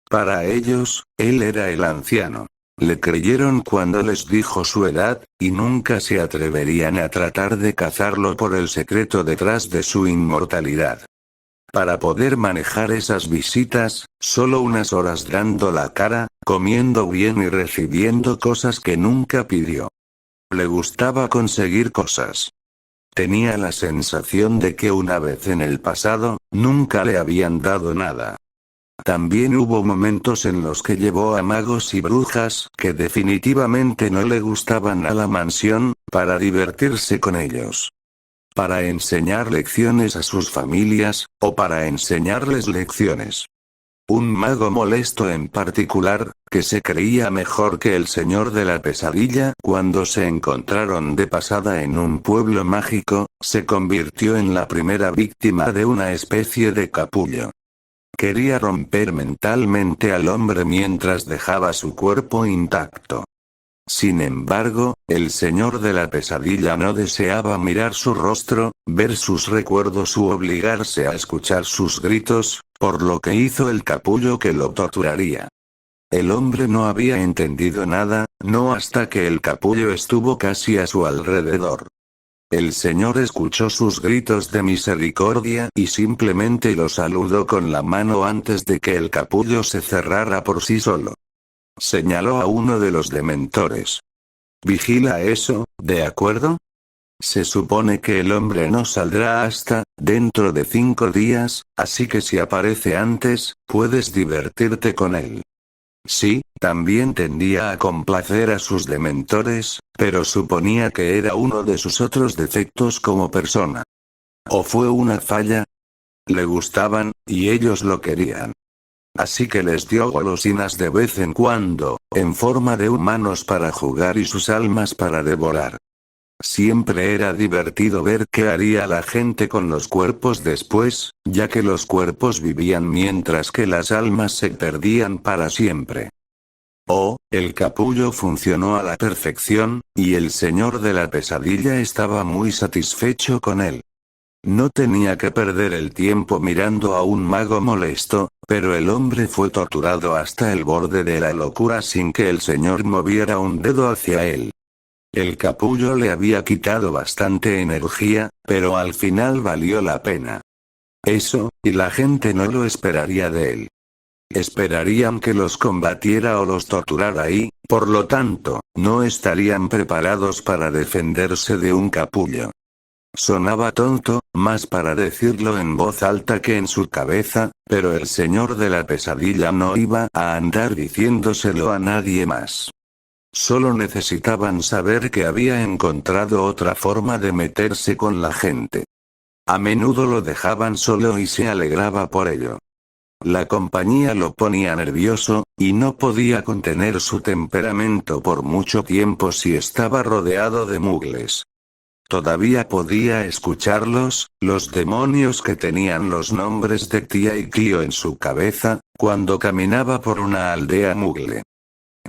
Speaker 1: Para ellos, él era el anciano. Le creyeron cuando les dijo su edad, y nunca se atreverían a tratar de cazarlo por el secreto detrás de su inmortalidad. Para poder manejar esas visitas, solo unas horas dando la cara, comiendo bien y recibiendo cosas que nunca pidió. Le gustaba conseguir cosas. Tenía la sensación de que una vez en el pasado, nunca le habían dado nada. También hubo momentos en los que llevó a magos y brujas que definitivamente no le gustaban a la mansión, para divertirse con ellos. Para enseñar lecciones a sus familias, o para enseñarles lecciones. Un mago molesto en particular, que se creía mejor que el señor de la pesadilla cuando se encontraron de pasada en un pueblo mágico, se convirtió en la primera víctima de una especie de capullo. Quería romper mentalmente al hombre mientras dejaba su cuerpo intacto. Sin embargo, el señor de la pesadilla no deseaba mirar su rostro, ver sus recuerdos u obligarse a escuchar sus gritos, por lo que hizo el capullo que lo torturaría. El hombre no había entendido nada, no hasta que el capullo estuvo casi a su alrededor. El señor escuchó sus gritos de misericordia y simplemente lo saludó con la mano antes de que el capullo se cerrara por sí solo. Señaló a uno de los dementores. Vigila eso, ¿de acuerdo? Se supone que el hombre no saldrá hasta, dentro de 5 días, así que si aparece antes, puedes divertirte con él. Sí, también tendía a complacer a sus dementores, pero suponía que era uno de sus otros defectos como persona. ¿O fue una falla? Le gustaban, y ellos lo querían. Así que les dio golosinas de vez en cuando, en forma de humanos para jugar y sus almas para devorar. Siempre era divertido ver qué haría la gente con los cuerpos después, ya que los cuerpos vivían mientras que las almas se perdían para siempre. El capullo funcionó a la perfección, y el señor de la pesadilla estaba muy satisfecho con él. No tenía que perder el tiempo mirando a un mago molesto, pero el hombre fue torturado hasta el borde de la locura sin que el señor moviera un dedo hacia él. El capullo le había quitado bastante energía, pero al final valió la pena. Eso, y la gente no lo esperaría de él. Esperarían que los combatiera o los torturara y, por lo tanto, no estarían preparados para defenderse de un capullo. Sonaba tonto, más para decirlo en voz alta que en su cabeza, pero el señor de la pesadilla no iba a andar diciéndoselo a nadie más. Solo necesitaban saber que había encontrado otra forma de meterse con la gente. A menudo lo dejaban solo y se alegraba por ello. La compañía lo ponía nervioso, y no podía contener su temperamento por mucho tiempo si estaba rodeado de mugles. Todavía podía escucharlos, los demonios que tenían los nombres de Tía y Kio en su cabeza, cuando caminaba por una aldea mugle.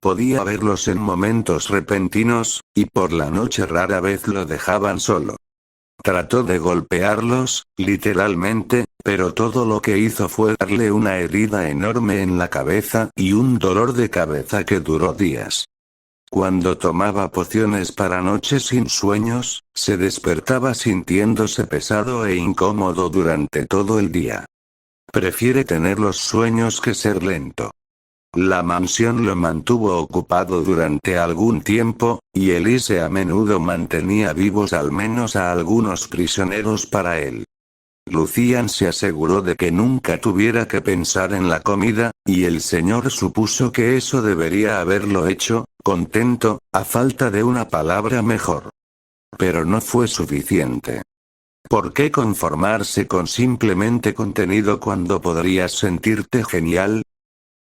Speaker 1: Podía verlos en momentos repentinos, y por la noche rara vez lo dejaban solo. Trató de golpearlos, literalmente, pero todo lo que hizo fue darle una herida enorme en la cabeza y un dolor de cabeza que duró días. Cuando tomaba pociones para noches sin sueños, se despertaba sintiéndose pesado e incómodo durante todo el día. Prefiere tener los sueños que ser lento. La mansión lo mantuvo ocupado durante algún tiempo, y Elise a menudo mantenía vivos al menos a algunos prisioneros para él. Lucian se aseguró de que nunca tuviera que pensar en la comida, y el señor supuso que eso debería haberlo hecho, contento, a falta de una palabra mejor. Pero no fue suficiente. ¿Por qué conformarse con simplemente contenido cuando podrías sentirte genial?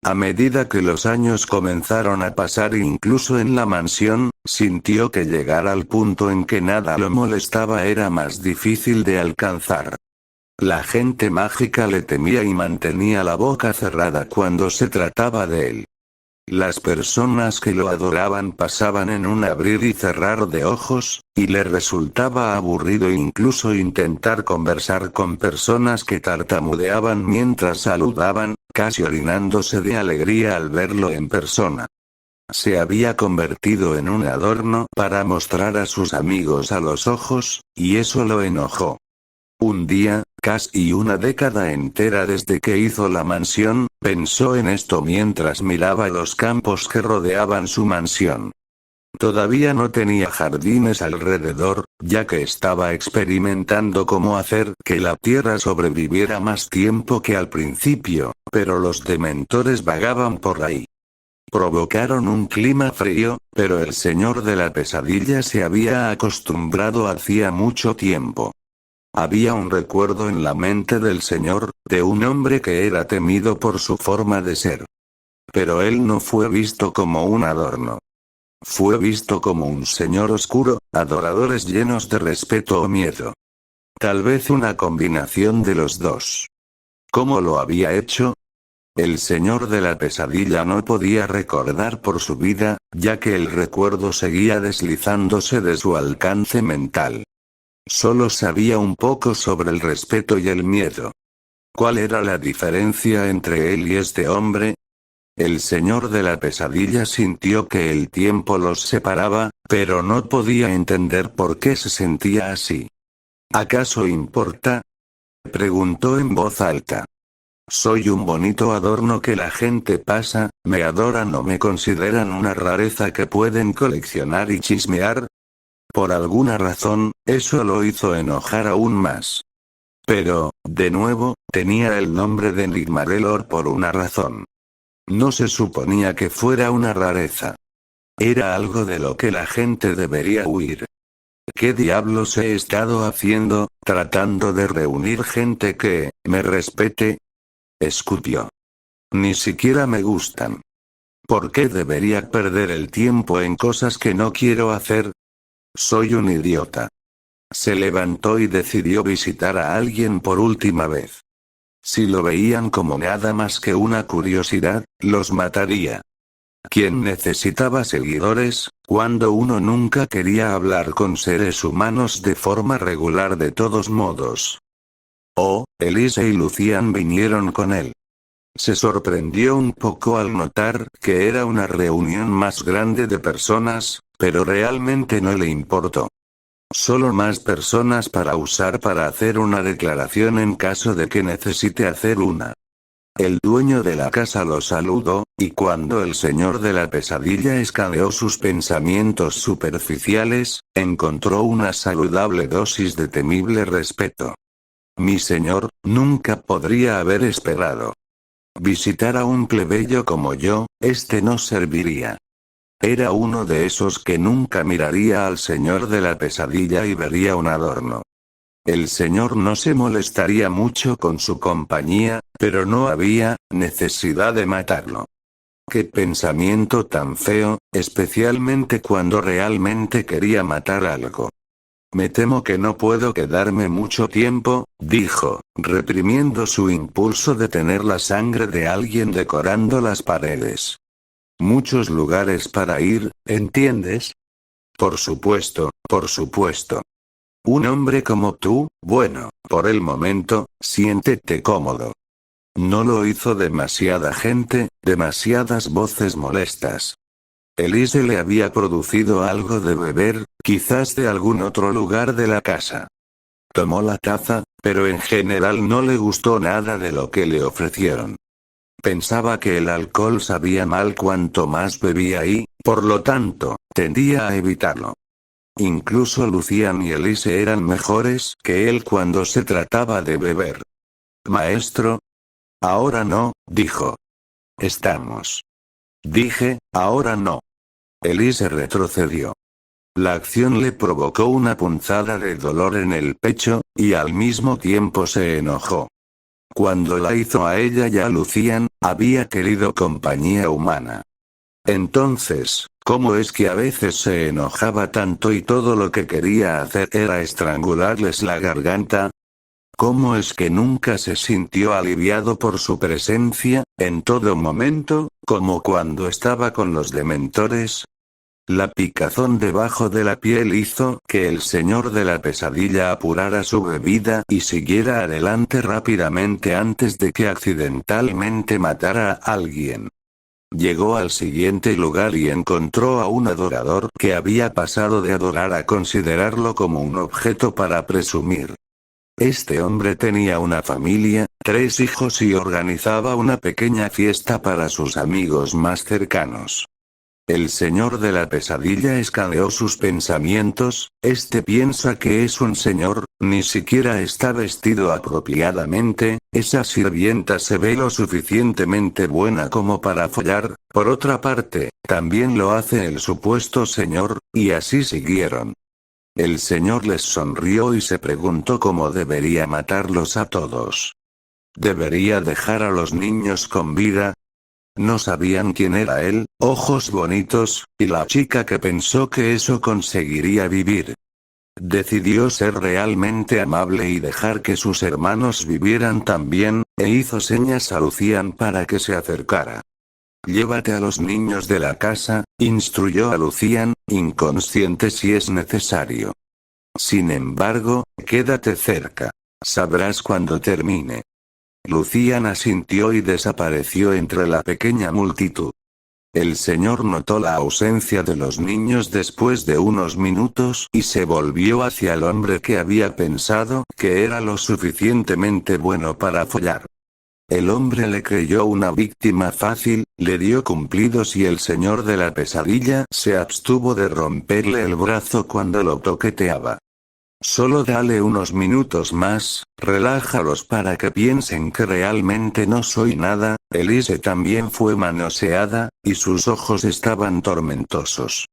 Speaker 1: A medida que los años comenzaron a pasar incluso en la mansión, sintió que llegar al punto en que nada lo molestaba era más difícil de alcanzar. La gente mágica le temía y mantenía la boca cerrada cuando se trataba de él. Las personas que lo adoraban pasaban en un abrir y cerrar de ojos, y le resultaba aburrido incluso intentar conversar con personas que tartamudeaban mientras saludaban, casi orinándose de alegría al verlo en persona. Se había convertido en un adorno para mostrar a sus amigos a los ojos, y eso lo enojó. Un día, casi una década entera desde que hizo la mansión, pensó en esto mientras miraba los campos que rodeaban su mansión. Todavía no tenía jardines alrededor, ya que estaba experimentando cómo hacer que la tierra sobreviviera más tiempo que al principio, pero los dementores vagaban por ahí. Provocaron un clima frío, pero el señor de la pesadilla se había acostumbrado hacía mucho tiempo. Había un recuerdo en la mente del señor, de un hombre que era temido por su forma de ser. Pero él no fue visto como un adorno. Fue visto como un señor oscuro, adoradores llenos de respeto o miedo. Tal vez una combinación de los dos. ¿Cómo lo había hecho? El señor de la pesadilla no podía recordar por su vida, ya que el recuerdo seguía deslizándose de su alcance mental. Solo sabía un poco sobre el respeto y el miedo. ¿Cuál era la diferencia entre él y este hombre? El señor de la pesadilla sintió que el tiempo los separaba, pero no podía entender por qué se sentía así. ¿Acaso importa? Preguntó en voz alta. Soy un bonito adorno que la gente pasa, me adoran o me consideran una rareza que pueden coleccionar y chismear. Por alguna razón, eso lo hizo enojar aún más. Pero, de nuevo, tenía el nombre de Nigmarelor por una razón. No se suponía que fuera una rareza. Era algo de lo que la gente debería huir. ¿Qué diablos he estado haciendo, tratando de reunir gente que me respete? Escupió. Ni siquiera me gustan. ¿Por qué debería perder el tiempo en cosas que no quiero hacer? Soy un idiota. Se levantó y decidió visitar a alguien por última vez. Si lo veían como nada más que una curiosidad, los mataría. ¿Quién necesitaba seguidores, cuando uno nunca quería hablar con seres humanos de forma regular de todos modos? Oh, Elise y Lucian vinieron con él. Se sorprendió un poco al notar que era una reunión más grande de personas, pero realmente no le importó. Solo más personas para usar para hacer una declaración en caso de que necesite hacer una. El dueño de la casa lo saludó, y cuando el señor de la pesadilla escaneó sus pensamientos superficiales, encontró una saludable dosis de temible respeto. Mi señor, nunca podría haber esperado. Visitar a un plebeyo como yo, no serviría. Era uno de esos que nunca miraría al señor de la pesadilla y vería un adorno. El señor no se molestaría mucho con su compañía, pero no había necesidad de matarlo. Qué pensamiento tan feo, especialmente cuando realmente quería matar algo. Me temo que no puedo quedarme mucho tiempo, dijo, reprimiendo su impulso de tener la sangre de alguien decorando las paredes. Muchos lugares para ir, ¿entiendes? Por supuesto, por supuesto. Un hombre como tú, bueno, por el momento, siéntete cómodo. No lo hizo demasiada gente, demasiadas voces molestas. Elise le había producido algo de beber, quizás de algún otro lugar de la casa. Tomó la taza, pero en general no le gustó nada de lo que le ofrecieron. Pensaba que el alcohol sabía mal cuanto más bebía y, por lo tanto, tendía a evitarlo. Incluso Lucian y Elise eran mejores que él cuando se trataba de beber. Maestro. Ahora no, dijo. Estamos. Dije, ahora no. Elise retrocedió. La acción le provocó una punzada de dolor en el pecho, y al mismo tiempo se enojó. Cuando la hizo a ella y a Lucian, había querido compañía humana. Entonces, ¿cómo es que a veces se enojaba tanto y todo lo que quería hacer era estrangularles la garganta? ¿Cómo es que nunca se sintió aliviado por su presencia, en todo momento, como cuando estaba con los dementores? La picazón debajo de la piel hizo que el señor de la pesadilla apurara su bebida y siguiera adelante rápidamente antes de que accidentalmente matara a alguien. Llegó al siguiente lugar y encontró a un adorador que había pasado de adorar a considerarlo como un objeto para presumir. Este hombre tenía una familia, 3 hijos y organizaba una pequeña fiesta para sus amigos más cercanos. El señor de la pesadilla escaneó sus pensamientos, piensa que es un señor, ni siquiera está vestido apropiadamente, esa sirvienta se ve lo suficientemente buena como para follar, por otra parte, también lo hace el supuesto señor, y así siguieron. El señor les sonrió y se preguntó cómo debería matarlos a todos. ¿Debería dejar a los niños con vida? No sabían quién era él, ojos bonitos, y la chica que pensó que eso conseguiría vivir. Decidió ser realmente amable y dejar que sus hermanos vivieran también, e hizo señas a Lucian para que se acercara. Llévate a los niños de la casa, instruyó a Lucian, inconsciente si es necesario. Sin embargo, quédate cerca. Sabrás cuando termine. Lucian asintió y desapareció entre la pequeña multitud. El señor notó la ausencia de los niños después de unos minutos y se volvió hacia el hombre que había pensado que era lo suficientemente bueno para follar. El hombre le creyó una víctima fácil, le dio cumplidos y el señor de la pesadilla se abstuvo de romperle el brazo cuando lo toqueteaba. Solo dale unos minutos más, relájalos para que piensen que realmente no soy nada. Elise también fue manoseada, y sus ojos estaban tormentosos.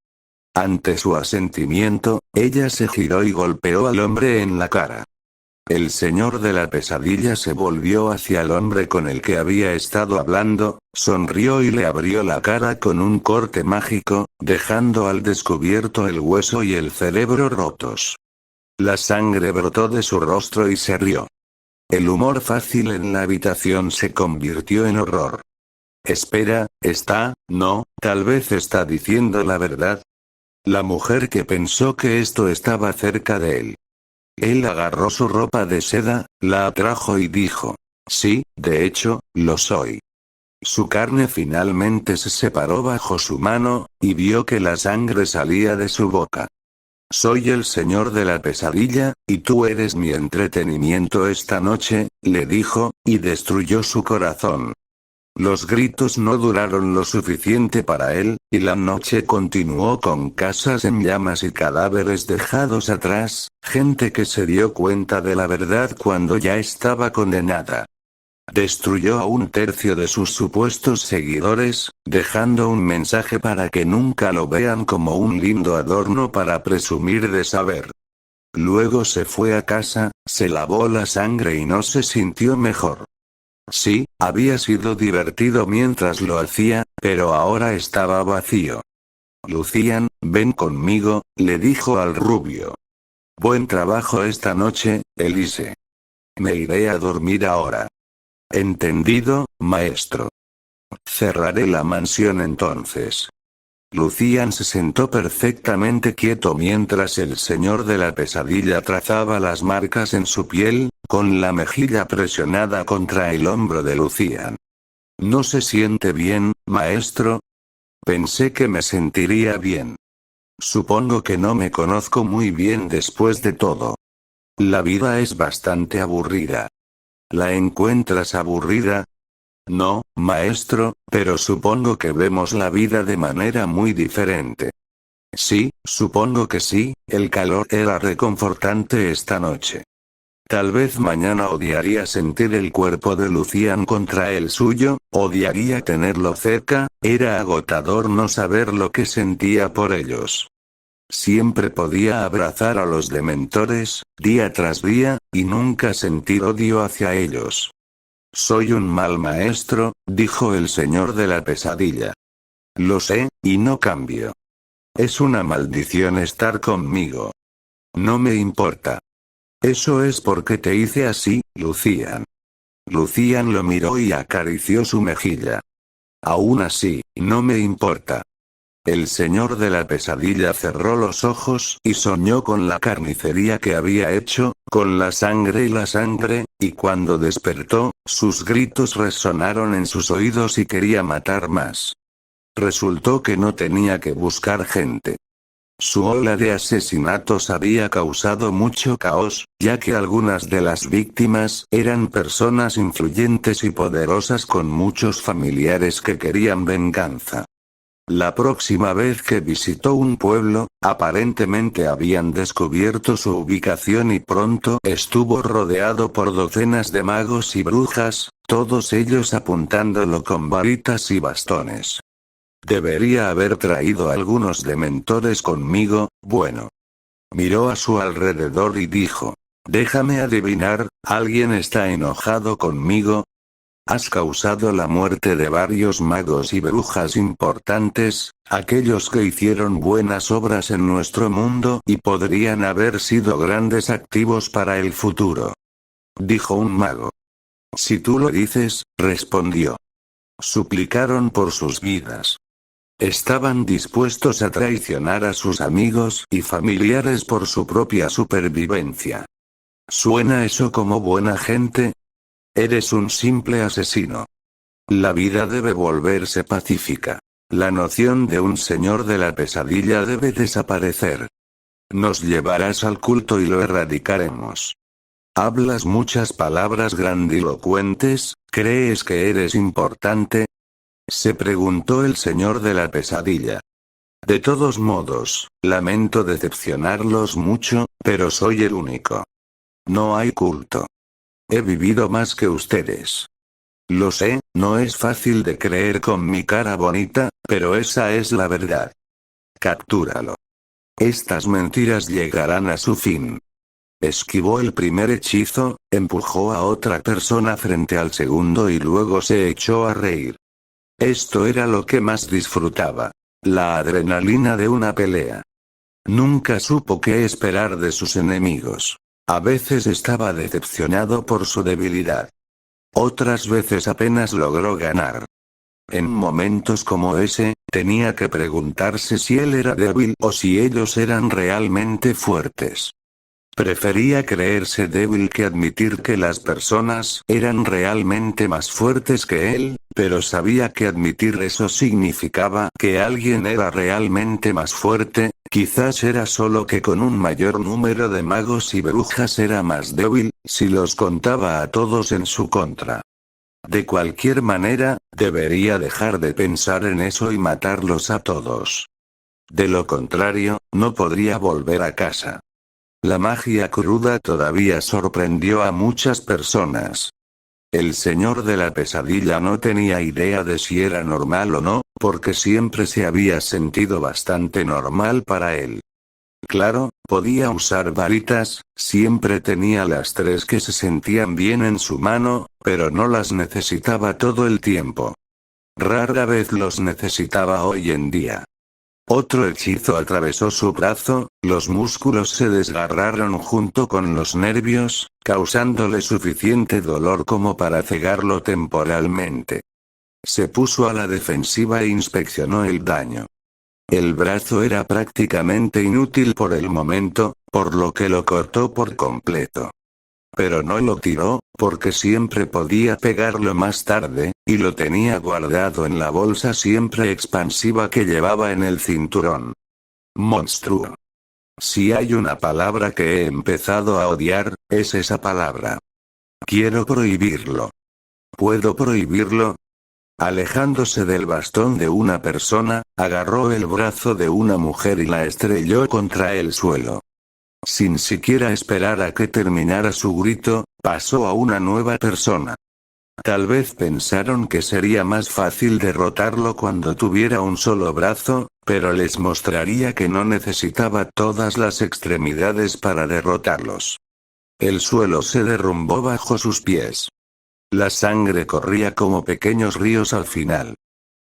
Speaker 1: Ante su asentimiento, ella se giró y golpeó al hombre en la cara. El señor de la pesadilla se volvió hacia el hombre con el que había estado hablando, sonrió y le abrió la cara con un corte mágico, dejando al descubierto el hueso y el cerebro rotos. La sangre brotó de su rostro y se rió. El humor fácil en la habitación se convirtió en horror. Espera, tal vez está diciendo la verdad. La mujer que pensó que esto estaba cerca de él. Él agarró su ropa de seda, la atrajo y dijo: sí, de hecho, lo soy. Su carne finalmente se separó bajo su mano, y vio que la sangre salía de su boca. Soy el señor de la pesadilla, y tú eres mi entretenimiento esta noche, le dijo, y destruyó su corazón. Los gritos no duraron lo suficiente para él, y la noche continuó con casas en llamas y cadáveres dejados atrás, gente que se dio cuenta de la verdad cuando ya estaba condenada. Destruyó a un tercio de sus supuestos seguidores, dejando un mensaje para que nunca lo vean como un lindo adorno para presumir de saber. Luego se fue a casa, se lavó la sangre y no se sintió mejor. Sí, había sido divertido mientras lo hacía, pero ahora estaba vacío. Lucian, ven conmigo, le dijo al rubio. Buen trabajo esta noche, Elise. Me iré a dormir ahora. Entendido, maestro. Cerraré la mansión entonces. Lucian se sentó perfectamente quieto mientras el señor de la pesadilla trazaba las marcas en su piel, con la mejilla presionada contra el hombro de Lucian. ¿No se siente bien, maestro? Pensé que me sentiría bien. Supongo que no me conozco muy bien después de todo. La vida es bastante aburrida. ¿La encuentras aburrida? No, maestro, pero supongo que vemos la vida de manera muy diferente. Sí, supongo que sí, el calor era reconfortante esta noche. Tal vez mañana odiaría sentir el cuerpo de Lucian contra el suyo, odiaría tenerlo cerca, era agotador no saber lo que sentía por ellos. Siempre podía abrazar a los dementores, día tras día, y nunca sentir odio hacia ellos. Soy un mal maestro, dijo el señor de la pesadilla. Lo sé, y no cambio. Es una maldición estar conmigo. No me importa. Eso es porque te hice así, Lucian. Lucian lo miró y acarició su mejilla. Aún así, no me importa. El señor de la pesadilla cerró los ojos y soñó con la carnicería que había hecho, con la sangre, y cuando despertó, sus gritos resonaron en sus oídos y quería matar más. Resultó que no tenía que buscar gente. Su ola de asesinatos había causado mucho caos, ya que algunas de las víctimas eran personas influyentes y poderosas con muchos familiares que querían venganza. La próxima vez que visitó un pueblo, aparentemente habían descubierto su ubicación y pronto estuvo rodeado por docenas de magos y brujas, todos ellos apuntándolo con varitas y bastones. Debería haber traído algunos dementores conmigo, bueno. Miró a su alrededor y dijo: déjame adivinar, ¿alguien está enojado conmigo? Has causado la muerte de varios magos y brujas importantes, aquellos que hicieron buenas obras en nuestro mundo y podrían haber sido grandes activos para el futuro. Dijo un mago. Si tú lo dices, respondió. Suplicaron por sus vidas. Estaban dispuestos a traicionar a sus amigos y familiares por su propia supervivencia. ¿Suena eso como buena gente? Eres un simple asesino. La vida debe volverse pacífica. La noción de un señor de la pesadilla debe desaparecer. Nos llevarás al culto y lo erradicaremos. Hablas muchas palabras grandilocuentes, ¿crees que eres importante? Se preguntó el señor de la pesadilla. De todos modos, lamento decepcionarlos mucho, pero soy el único. No hay culto. He vivido más que ustedes. Lo sé, no es fácil de creer con mi cara bonita, pero esa es la verdad. Captúralo. Estas mentiras llegarán a su fin. Esquivó el primer hechizo, empujó a otra persona frente al segundo y luego se echó a reír. Esto era lo que más disfrutaba. La adrenalina de una pelea. Nunca supo qué esperar de sus enemigos. A veces estaba decepcionado por su debilidad. Otras veces apenas logró ganar. En momentos como ese, tenía que preguntarse si él era débil o si ellos eran realmente fuertes. Prefería creerse débil que admitir que las personas eran realmente más fuertes que él, pero sabía que admitir eso significaba que alguien era realmente más fuerte, quizás era solo que con un mayor número de magos y brujas era más débil, si los contaba a todos en su contra. De cualquier manera, debería dejar de pensar en eso y matarlos a todos. De lo contrario, no podría volver a casa. La magia cruda todavía sorprendió a muchas personas. El señor de la pesadilla no tenía idea de si era normal o no, porque siempre se había sentido bastante normal para él. Claro, podía usar varitas, siempre tenía las 3 que se sentían bien en su mano, pero no las necesitaba todo el tiempo. Rara vez los necesitaba hoy en día. Otro hechizo atravesó su brazo, los músculos se desgarraron junto con los nervios, causándole suficiente dolor como para cegarlo temporalmente. Se puso a la defensiva e inspeccionó el daño. El brazo era prácticamente inútil por el momento, por lo que lo cortó por completo. Pero no lo tiró, porque siempre podía pegarlo más tarde, y lo tenía guardado en la bolsa siempre expansiva que llevaba en el cinturón. Monstruo. Si hay una palabra que he empezado a odiar, es esa palabra. Quiero prohibirlo. ¿Puedo prohibirlo? Alejándose del bastón de una persona, agarró el brazo de una mujer y la estrelló contra el suelo. Sin siquiera esperar a que terminara su grito, pasó a una nueva persona. Tal vez pensaron que sería más fácil derrotarlo cuando tuviera un solo brazo, pero les mostraría que no necesitaba todas las extremidades para derrotarlos. El suelo se derrumbó bajo sus pies. La sangre corría como pequeños ríos al final.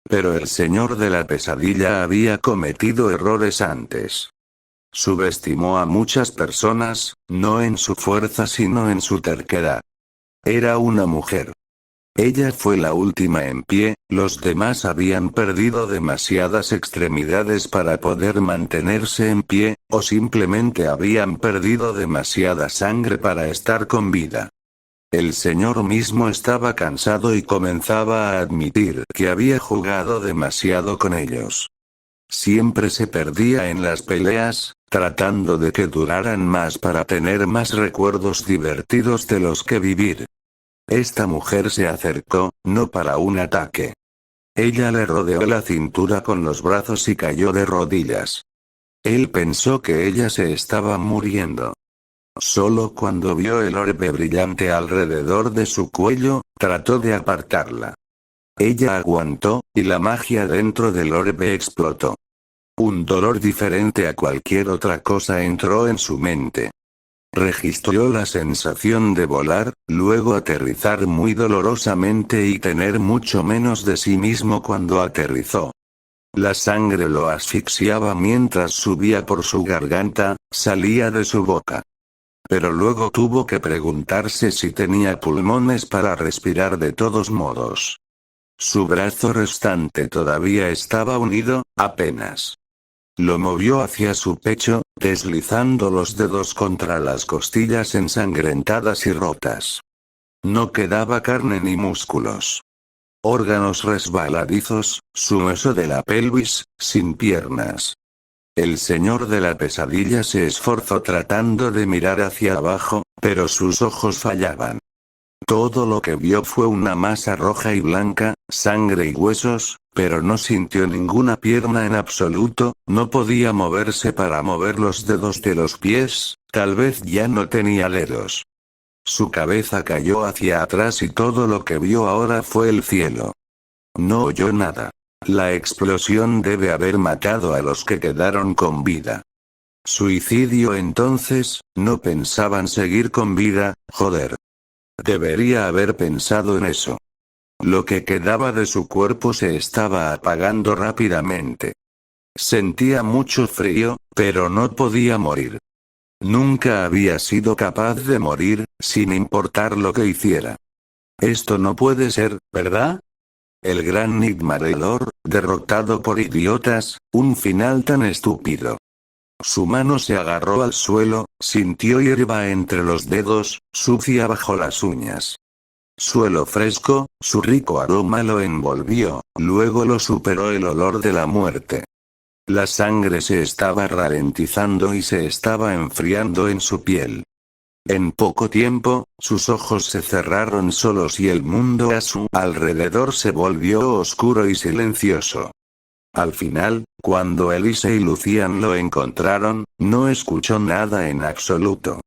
Speaker 1: Pero el señor de la pesadilla había cometido errores antes. Subestimó a muchas personas, no en su fuerza sino en su terquedad. Era una mujer. Ella fue la última en pie, los demás habían perdido demasiadas extremidades para poder mantenerse en pie, o simplemente habían perdido demasiada sangre para estar con vida. El señor mismo estaba cansado y comenzaba a admitir que había jugado demasiado con ellos. Siempre se perdía en las peleas, tratando de que duraran más para tener más recuerdos divertidos de los que vivir. Esta mujer se acercó, no para un ataque. Ella le rodeó la cintura con los brazos y cayó de rodillas. Él pensó que ella se estaba muriendo. Solo cuando vio el orbe brillante alrededor de su cuello, trató de apartarla. Ella aguantó, y la magia dentro del orbe explotó. Un dolor diferente a cualquier otra cosa entró en su mente. Registró la sensación de volar, luego aterrizar muy dolorosamente y tener mucho menos de sí mismo cuando aterrizó. La sangre lo asfixiaba mientras subía por su garganta, salía de su boca. Pero luego tuvo que preguntarse si tenía pulmones para respirar de todos modos. Su brazo restante todavía estaba unido, apenas. Lo movió hacia su pecho, deslizando los dedos contra las costillas ensangrentadas y rotas. No quedaba carne ni músculos. Órganos resbaladizos, su hueso de la pelvis, sin piernas. El señor de la pesadilla se esforzó tratando de mirar hacia abajo, pero sus ojos fallaban. Todo lo que vio fue una masa roja y blanca, sangre y huesos, pero no sintió ninguna pierna en absoluto, no podía moverse para mover los dedos de los pies, tal vez ya no tenía dedos. Su cabeza cayó hacia atrás y todo lo que vio ahora fue el cielo. No oyó nada. La explosión debe haber matado a los que quedaron con vida. Suicidio entonces, no pensaban seguir con vida, joder. Debería haber pensado en eso. Lo que quedaba de su cuerpo se estaba apagando rápidamente. Sentía mucho frío, pero no podía morir. Nunca había sido capaz de morir, sin importar lo que hiciera. Esto no puede ser, ¿verdad? El gran Nightmareador, derrotado por idiotas, un final tan estúpido. Su mano se agarró al suelo, sintió hierba entre los dedos, sucia bajo las uñas. Suelo fresco, su rico aroma lo envolvió, luego lo superó el olor de la muerte. La sangre se estaba ralentizando y se estaba enfriando en su piel. En poco tiempo, sus ojos se cerraron solos y el mundo a su alrededor se volvió oscuro y silencioso. Al final, cuando Elise y Lucian lo encontraron, no escuchó nada en absoluto.